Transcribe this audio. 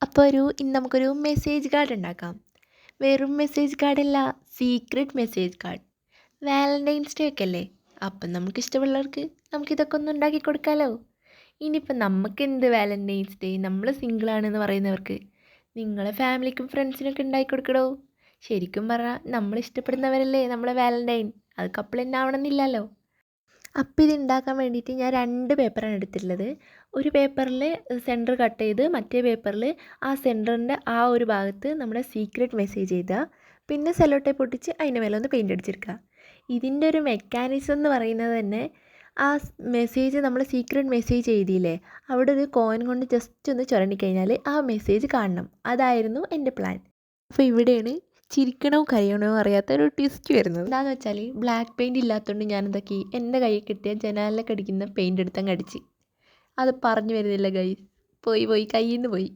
അപ്പോൾ ഇന്ന് നമുക്കൊരു മെസ്സേജ് കാർഡ് ഉണ്ടാക്കാം. വെറും മെസ്സേജ് കാർഡല്ല, secret message card. Valentine's day ഒക്കെ അല്ലേ, അപ്പം നമുക്ക് ഇഷ്ടമുള്ളവർക്ക് നമുക്കിതൊക്കെ ഒന്ന് ഉണ്ടാക്കി കൊടുക്കാമല്ലോ. ഇനിയിപ്പോൾ നമുക്ക് എന്ത് വാലൻറ്റൈൻസ് ഡേ, നമ്മൾ സിംഗിളാണെന്ന് പറയുന്നവർക്ക് നിങ്ങളെ ഫാമിലിക്കും ഫ്രണ്ട്സിനൊക്കെ ഉണ്ടാക്കി കൊടുക്കടോ. ശരിക്കും പറഞ്ഞാൽ നമ്മൾ ഇഷ്ടപ്പെടുന്നവരല്ലേ നമ്മളെ വാലൻറ്റൈൻ, അത് കപ്പിൾ തന്നെ ആവണമെന്നില്ലല്ലോ. അപ്പോൾ ഇത് ഉണ്ടാക്കാൻ വേണ്ടിയിട്ട് ഞാൻ 2 പേപ്പറാണ് എടുത്തിട്ടുള്ളത്. ഒരു പേപ്പറിൽ സെൻറ്റർ കട്ട് ചെയ്ത് മറ്റേ പേപ്പറിൽ ആ സെൻറ്ററിൻ്റെ ആ ഒരു ഭാഗത്ത് നമ്മുടെ സീക്രട്ട് മെസ്സേജ് എഴുതുക. പിന്നെ സെല്ലോ ടേപ്പ് ഒട്ടിച്ച് അതിൻ്റെ മേലെ ഒന്ന് പെയിൻ്റ് അടിച്ചെടുക്കുക. ഇതിൻ്റെ ഒരു മെക്കാനിസം എന്ന് പറയുന്നത് തന്നെ, ആ മെസ്സേജ് നമ്മൾ സീക്രട്ട് മെസ്സേജ് എഴുതിയില്ലേ, അവിടെ ഒരു കോയിൻ കൊണ്ട് ജസ്റ്റ് ഒന്ന് ചുരണ്ടിക്കഴിഞ്ഞാൽ ആ മെസ്സേജ് കാണണം. അതായിരുന്നു എൻ്റെ പ്ലാൻ. അപ്പോൾ ഇവിടെയാണ് ചിരിക്കണോ കരയണോ അറിയാത്ത ഒരു ട്വിസ്റ്റ് വരുന്നത്. എന്താണെന്ന് വെച്ചാൽ ബ്ലാക്ക് പെയിൻറ് ഇല്ലാത്തതുകൊണ്ട് ഞാൻ എന്താക്കി, എൻ്റെ കയ്യിൽ കിട്ടിയ ജനാലിലൊക്കെ അടിക്കുന്ന പെയിൻ്റ് എടുത്തങ്ങ് അടിച്ച്. അത് പറഞ്ഞു വരുന്നില്ല ഗൈസ്, പോയി കയ്യിൽ നിന്ന് പോയി.